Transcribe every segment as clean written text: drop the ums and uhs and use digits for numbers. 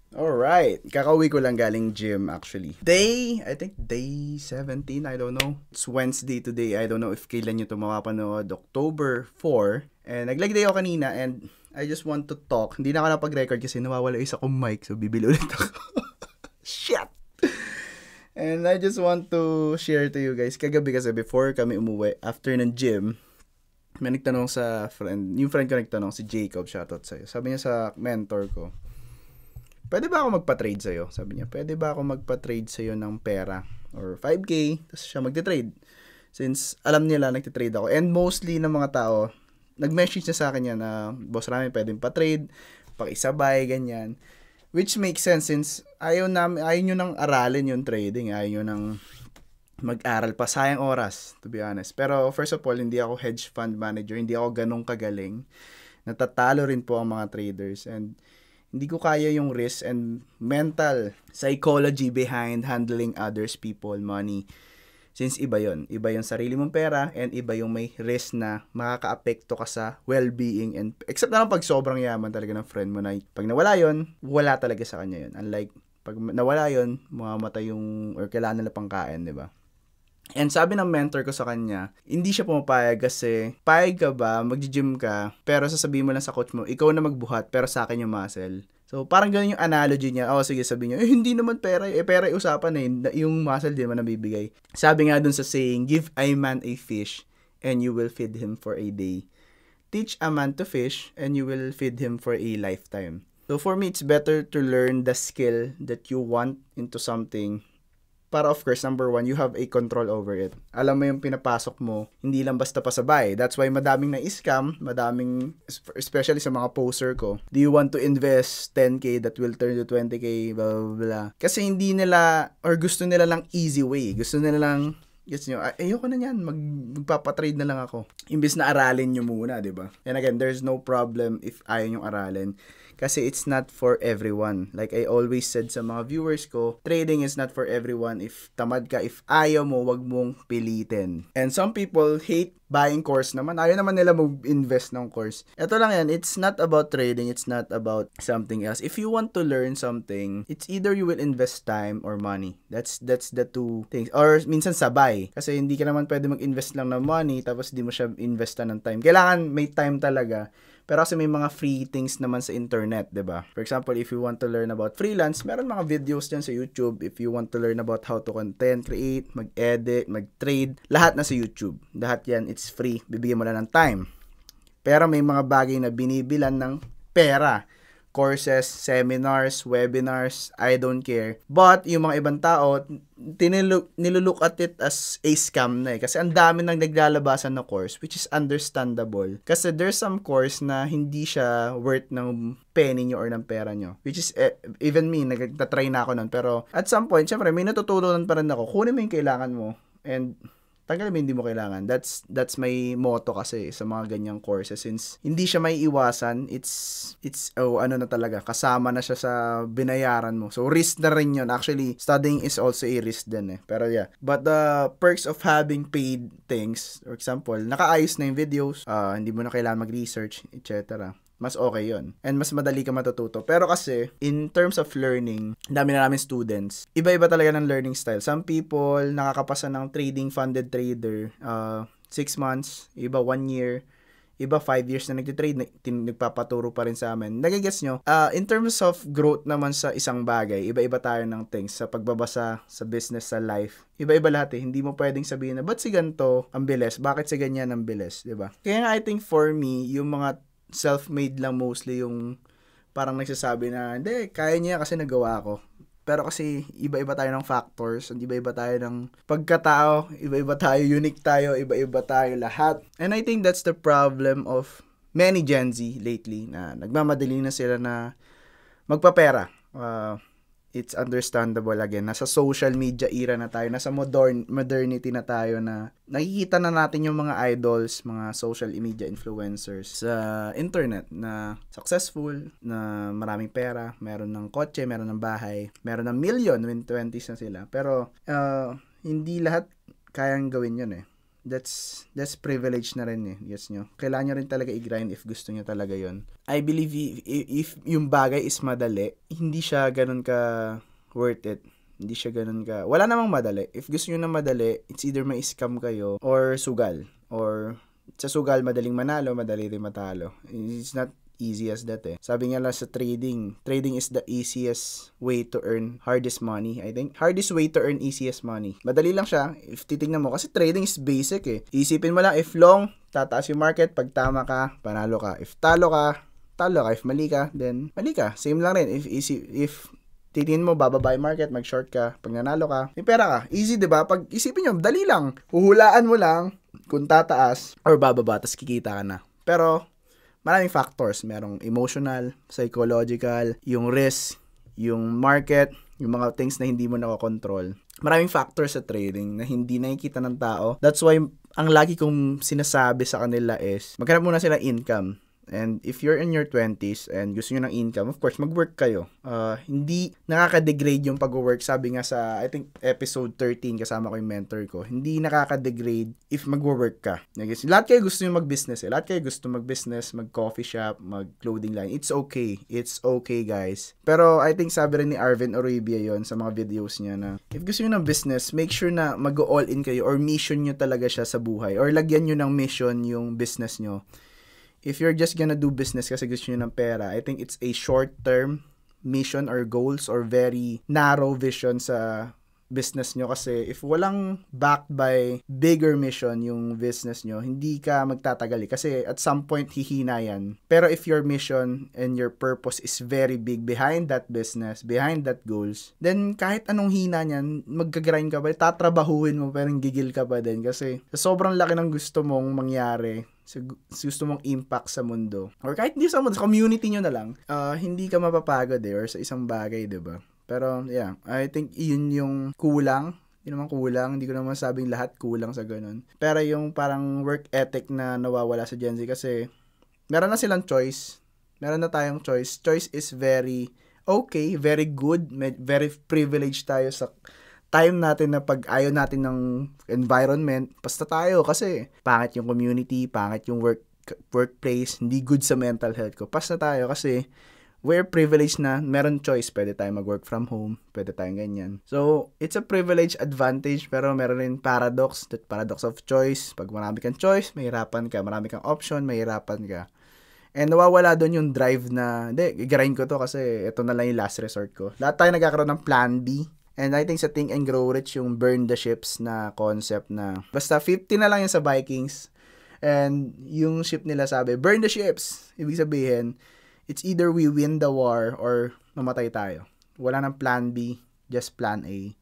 Alright, kakauwi ko lang galing gym actually. I think day 17, I don't know. It's Wednesday today, I don't know if kailan nyo ito mapapanood, October 4. And nag-leg day ako kanina and I just want to talk. Hindi na ako napag-record kasi nawawala isa kong mic, so bibili ulit ako. Shit! And I just want to share to you guys, kagabi kasi before kami umuwi, after ng gym, may nagtanong sa friend, yung friend ko nagtanong, si Jacob, shoutout sa'yo. Sabi niya sa mentor ko, pwede ba ako magpa-trade sa'yo? Sabi niya, pwede ba ako magpa-trade sa'yo ng pera? Or 5K, tapos siya magte-trade. Since alam nila, nagte-trade ako. And mostly ng mga tao, nag-message na sa akin yan na, boss Rami, pwede pa-trade, pakisabay, ganyan. Which makes sense since ayaw nyo nang aralin yung trading. Ayaw nyo nang mag-aral pa. Sayang oras, to be honest. Pero first of all, hindi ako hedge fund manager. Hindi ako ganong kagaling. Natatalo rin po ang mga traders. And hindi ko kaya yung risk and mental psychology behind handling others, people, money. Since iba yon sarili mong pera and iba yung may risk na makaka-apekto ka sa well-being and except na lang pag sobrang yaman talaga ng friend mo na pag nawala yon, wala talaga sa kanya yon. Unlike pag nawala yon, mamamatay yung or kailangan nila pangkain, di ba? And sabi ng mentor ko sa kanya, hindi siya pumapayag kasi, payag ka ba, mag-gym ka, pero sasabihin mo lang sa coach mo, ikaw na magbuhat, pero sa akin yung muscle. So, parang ganun yung analogy niya. Sige, sabi niya, hindi naman pera. Pera yung usapan yung muscle din naman nabibigay. Sabi nga dun sa saying, give a man a fish, and you will feed him for a day. Teach a man to fish, and you will feed him for a lifetime. So, for me, it's better to learn the skill that you want into something para of course, number one, you have a control over it. Alam mo yung pinapasok mo, hindi lang basta pasabay. That's why madaming na-scam, especially sa mga poster ko. Do you want to invest 10K that will turn to 20K, blah, blah, blah. Kasi hindi nila, or gusto nila lang easy way. Gusto nila lang, gets nyo, ayoko na yan, magpapatrade na lang ako. Imbis na aralin nyo muna, di ba? And again, there's no problem if ayaw nyong aralin. Kasi it's not for everyone. Like I always said sa mga viewers ko, trading is not for everyone. If tamad ka, if ayaw mo, wag mong pilitin. And some people hate buying course naman. Ayaw naman nila mag-invest ng course. Ito lang yan, it's not about trading, it's not about something else. If you want to learn something, it's either you will invest time or money. That's the two things. Or minsan sabay. Kasi hindi ka naman pwede mag-invest lang ng money tapos di mo siya investan ng time. Kailangan may time talaga. Pero kasi may mga free things naman sa internet, 'di ba? For example, if you want to learn about freelance, meron mga videos diyan sa YouTube. If you want to learn about how to content create, mag-edit, mag-trade, lahat na sa YouTube. Lahat 'yan, it's free. Bibigyan mo lang ng time. Pero may mga bagay na binibilan ng pera. Courses, seminars, webinars, I don't care. But yung mga ibang tao, nilolook at it as a scam na eh. Kasi ang dami nang naglalabasan na course, which is understandable. Kasi there's some course na hindi siya worth ng penny nyo or ng pera nyo. Which is, even me, nagtatry na ako nun. Pero at some point, syempre, may natutunan pa rin ako. Kunin mo yung kailangan mo. And tagal hindi mo kailangan. That's my motto kasi sa mga ganyang courses since hindi siya may iwasan. It's ano na talaga, kasama na siya sa binayaran mo. So risk na rin 'yon. Actually, studying is also a risk din eh. Pero yeah. But the perks of having paid things, for example, nakaayos na yung videos, hindi mo na kailangan mag-research, etc. Mas okay yon and mas madali ka matututo. Pero kasi, in terms of learning, dami na namin students. Iba-iba talaga ng learning style. Some people, nakakapasa ng trading funded trader, 6 months, iba 1 year, iba 5 years na nagtitrade, nagpapaturo pa rin sa amin. Nagigets nyo? In terms of growth naman sa isang bagay, iba-iba tayo ng things. Sa pagbabasa, sa business, sa life. Iba-iba lahat eh. Hindi mo pwedeng sabihin na, ba't si ganito ang bilis? Bakit si ganyan ang bilis? Diba? Kaya nga, I think for me, yung mga self-made lang mostly yung parang nagsasabi na, hindi, kaya niya kasi nagawa ko. Pero kasi iba-iba tayo ng factors, iba-iba tayo ng pagkatao, iba-iba tayo, unique tayo, iba-iba tayo lahat. And I think that's the problem of many Gen Z lately na nagmamadali na sila na magpapera. It's understandable again. Nasa social media era na tayo. Nasa modernity na tayo na nakikita na natin yung mga idols, mga social media influencers sa internet na successful, na maraming pera, meron ng kotse, meron ng bahay, meron ng million when 20s na sila. Pero hindi lahat kayang gawin yun eh. that's privilege na rin eh. Yes nyo. Kailangan nyo rin talaga i-grind if gusto nyo talaga yon. I believe if yung bagay is madali, hindi siya ganun ka worth it. Hindi siya ganun ka. Wala namang madali. If gusto nyo na madali, it's either may scam kayo or sugal. Or sa sugal, madaling manalo, madali rin matalo. It's not easy as that eh. Sabi nga lang sa trading is the easiest way to earn hardest money, I think. Hardest way to earn easiest money. Madali lang siya if titingnan mo. Kasi trading is basic eh. Isipin mo lang, if long, tataas yung market. Pag tama ka, panalo ka. If talo ka, talo ka. If mali ka, then mali ka. Same lang rin. If titingin mo, bababa yung market, mag-short ka, pag nanalo ka, may pera ka. Easy, diba? Pag isipin nyo, dali lang. Huhulaan mo lang kung tataas or bababa, tas kikita ka na. Pero, maraming factors. Merong emotional, psychological, yung risk, yung market, yung mga things na hindi mo nakokontrol. Maraming factors sa trading na hindi nakikita ng tao. That's why, ang lagi kong sinasabi sa kanila is, maghanap muna sila income. And if you're in your 20s and gusto nyo ng income, of course, mag-work kayo. Hindi nakaka-degrade yung pag-work. Sabi nga sa, I think, episode 13, kasama ko yung mentor ko, hindi nakaka-degrade if mag-work ka. Lahat kayo gusto nyo mag-business eh. Lahat kayo gusto mag-business, mag-coffee shop, mag-clothing line. It's okay. It's okay, guys. Pero I think sabi rin ni Arvin Oribia yon sa mga videos niya na if gusto nyo ng business, make sure na mag-all in kayo or mission nyo talaga siya sa buhay. Or lagyan nyo ng mission yung business nyo. If you're just gonna do business kasi gusto nyo ng pera, I think it's a short-term mission or goals or very narrow vision sa business nyo kasi if walang backed by bigger mission yung business nyo, hindi ka magtatagal kasi at some point hihina yan. Pero if your mission and your purpose is very big behind that business, behind that goals, then kahit anong hina niyan, magka-grind ka pa, tatrabahuin mo pero gigil ka pa din kasi sobrang laki ng gusto mong mangyari. So, gusto mong impact sa mundo or kahit hindi sa mundo, sa community nyo na lang, hindi ka mapapagod or sa isang bagay, diba? Pero yeah, I think yun yung kulang. Yun naman kulang, hindi ko naman sabing lahat kulang sa ganun. Pero yung parang work ethic na nawawala sa Gen Z kasi meron na silang choice. Meron na tayong choice. Choice is very okay, very good, very privileged tayo sa time natin na pag ayaw natin ng environment, basta tayo kasi pangit yung community, pangit yung workplace, hindi good sa mental health ko. Basta tayo kasi we're privileged na meron choice. Pwede tayo mag-work from home, pwede tayong ganyan. So, it's a privilege advantage pero meron rin paradox, that paradox of choice. Pag marami kang choice, mahirapan ka. Marami kang option, mahirapan ka. And nawawala doon yung drive na, i-grind ko to kasi ito na lang yung last resort ko. Lahat tayo nagkakaroon ng plan B. And I think sa Think and Grow Rich, yung burn the ships na concept na basta 50 na lang yung sa Vikings. And yung ship nila sabi, burn the ships. Ibig sabihin, it's either we win the war or mamatay tayo. Wala nang plan B, just plan A.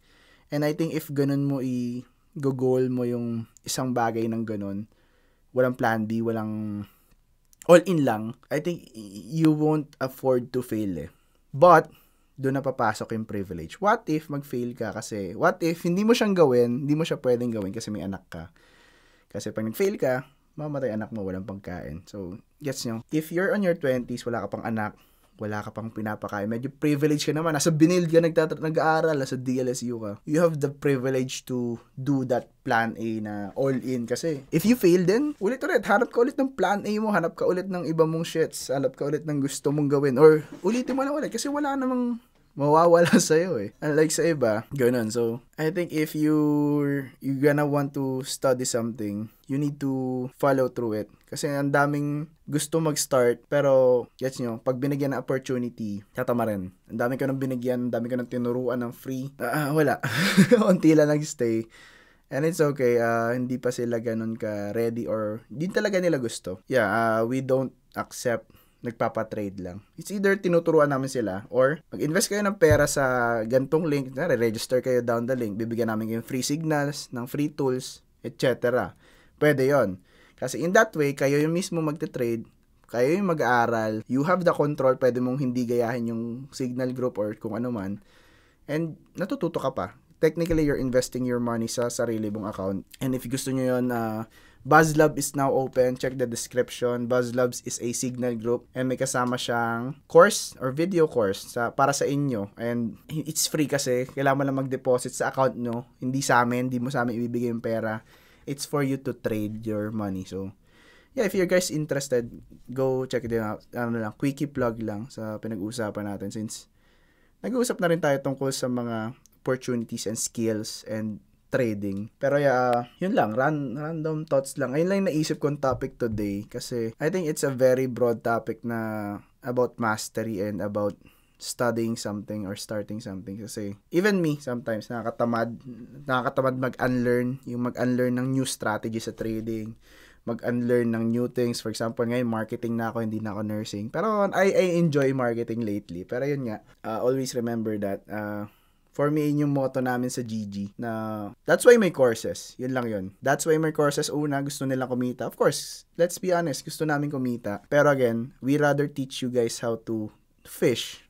And I think if ganun mo i-goal mo yung isang bagay ng ganun, walang plan B, walang all in lang, I think you won't afford to fail eh. But, doon na papasok yung privilege. What if mag-fail ka kasi, what if hindi mo siyang gawin, hindi mo siya pwedeng gawin kasi may anak ka. Kasi pag nag-fail ka, mamatay anak mo, walang pagkain. So, gets nyo? If you're on your 20s, wala ka pang anak, wala ka pang pinapakain, medyo privilege ka naman. Nasa Binil ka, nag-aaral, nasa DLSU ka. You have the privilege to do that plan A na all in. Kasi, if you fail din, ulit-ulit, hanap ka ulit ng plan A mo, hanap ka ulit ng iba mong shits, hanap ka ulit ng gusto mong gawin, or ulitin mo na ulit, kasi wala namang mawawala sa'yo eh. Unlike sa iba, ganun. So, I think if you're gonna want to study something, you need to follow through it. Kasi ang daming gusto mag-start, pero, gets nyo, pag binigyan ng opportunity, tatama rin. Ang dami ka nang binigyan, ang dami ka nang tinuruan ng free. Wala. Unti lang nag-stay. And it's okay, hindi pa sila ganun ka ready or hindi talaga nila gusto. Yeah, we don't accept nagpapatrade lang. It's either tinuturuan namin sila or mag-invest kayo ng pera sa gantong link, register kayo down the link, bibigyan namin kayong free signals, ng free tools, etc. Pwede yon. Kasi in that way, kayo yung mismo magte-trade, kayo yung mag-aaral, you have the control, pwede mong hindi gayahin yung signal group or kung ano man, and natututo ka pa. Technically, you're investing your money sa sarili mong account. And if gusto nyo yun, BuzzLab is now open. Check the description. BuzzLabs is a signal group and may kasama siyang course or video course para sa inyo. And it's free kasi kailangan mo lang mag-deposit sa account nyo. Hindi sa amin. Hindi mo sa amin ibibigay yung pera. It's for you to trade your money. So, yeah, if you guys interested, go check it out. Quickie plug lang sa pinag-uusapan natin since nag-uusap na rin tayo tungkol sa mga opportunities and skills and trading. Pero yun lang, random thoughts lang. Ayun lang yung naisip kong topic today kasi I think it's a very broad topic na about mastery and about studying something or starting something. Kasi even me, sometimes nakakatamad mag-unlearn, yung mag-unlearn ng new strategy sa trading, mag-unlearn ng new things. For example, ngayon, marketing na ako, hindi na ako nursing. Pero I enjoy marketing lately. Pero yun nga, always remember that, for me, yun yung motto namin sa GG na that's why may courses. Yun lang yun. That's why may courses. Una, gusto nilang kumita. Of course, let's be honest, gusto namin kumita. Pero again, we rather teach you guys how to fish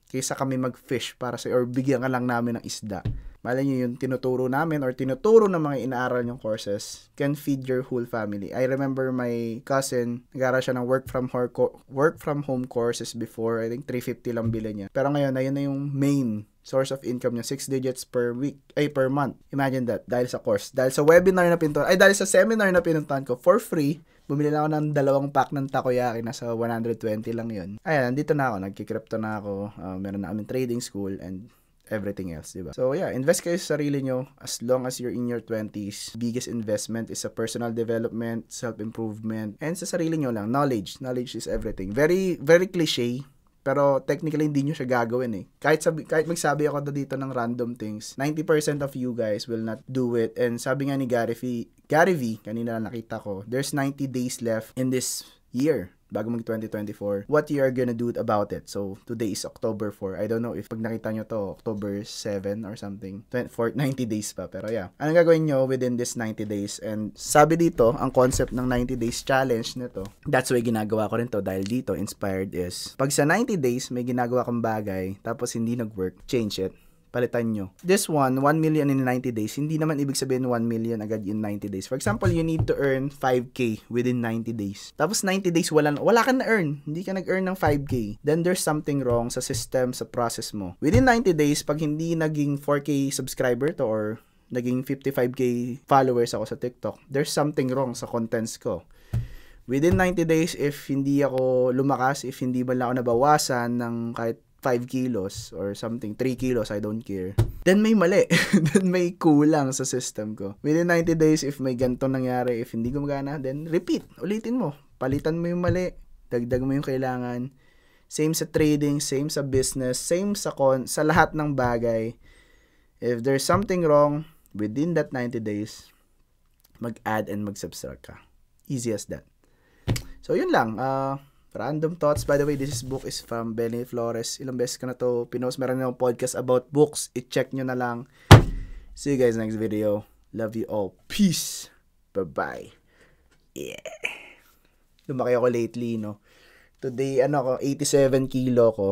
kaysa kami mag-fish para sa or bigyan ka lang namin ng isda. Malay nyo yung tinuturo namin or tinuturo ng mga inaaral yung courses can feed your whole family. I remember my cousin, nag-aaral siya ng work from home courses before. I think 350 lang bilhin niya. Pero ngayon, ayun na yung main source of income niya, 6 digits per month. Imagine that, dahil sa course. Dahil sa webinar na dahil sa seminar na pinuntahan ko, for free, bumili lang ako ng 2 pack ng takoyaki, nasa 120 lang yun. Ayan, nandito na ako, nagki-crypto na ako, meron na kami trading school and everything else, diba? So yeah, invest kayo sa sarili nyo as long as you're in your 20s. Biggest investment is sa personal development, self-improvement, and sa sarili nyo lang, knowledge. Knowledge is everything. Very, very cliche, pero technically hindi nyo siya gagawin eh. Kahit magsabi ako dito ng random things, 90% of you guys will not do it. And sabi nga ni Gary V, kanina nakita ko, there's 90 days left in this year bago mag 2024. What you are gonna do about it? So, today is October 4. I don't know if pag nakita nyo to, October 7 or something. 90 days pa. Pero yeah. Anong gagawin nyo within this 90 days? And sabi dito, ang concept ng 90 days challenge nito, that's why ginagawa ko rin to dahil dito, inspired is, pag sa 90 days, may ginagawa kang bagay, tapos hindi nag-work, change it. Palitan nyo. This 1 million in 90 days, hindi naman ibig sabihin 1 million agad in 90 days. For example, you need to earn 5K within 90 days. Tapos 90 days, wala ka na-earn. Hindi ka nag-earn ng 5K. Then there's something wrong sa system, sa process mo. Within 90 days, pag hindi naging 4K subscriber to or naging 55K followers ako sa TikTok, there's something wrong sa contents ko. Within 90 days, if hindi ako lumakas, if hindi ba lang ako nabawasan ng kahit 5 kilos or something, 3 kilos, I don't care, then may mali. Then may kulang sa system ko. Within 90 days, if may ganito nangyari, if hindi gumagana, then repeat. Ulitin mo. Palitan mo yung mali. Dagdag mo yung kailangan. Same sa trading, same sa business, same sa lahat ng bagay. If there's something wrong within that 90 days, mag-add and mag-subtract ka. Easy as that. So, yun lang. Random thoughts. By the way, this book is from Benny Flores. Ilang beses ko na to pinost. Meron na akong podcast about books. I-check nyo na lang. See you guys next video. Love you all. Peace. Bye-bye. Yeah. Lumaki ako lately, no? Today, 87 kilo ko.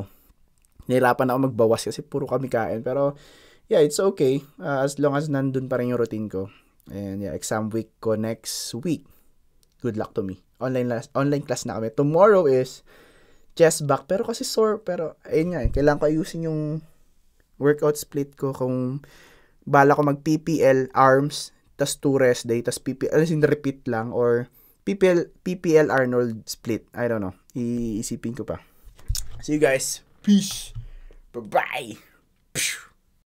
Nahirapan ako magbawas kasi puro kami kain. Pero, yeah, it's okay. As long as nandun pa rin yung routine ko. And yeah, exam week ko next week. Good luck to me. Online class na kami. Tomorrow is chest back. Pero kasi sore. Pero, ayun nga, kailangan ko ayusin yung workout split ko. Kung bala ko mag-PPL arms, tas 2 rest day, tas PPL, repeat lang, or PPL Arnold split. I don't know. Iisipin ko pa. See you guys. Peace. Bye-bye.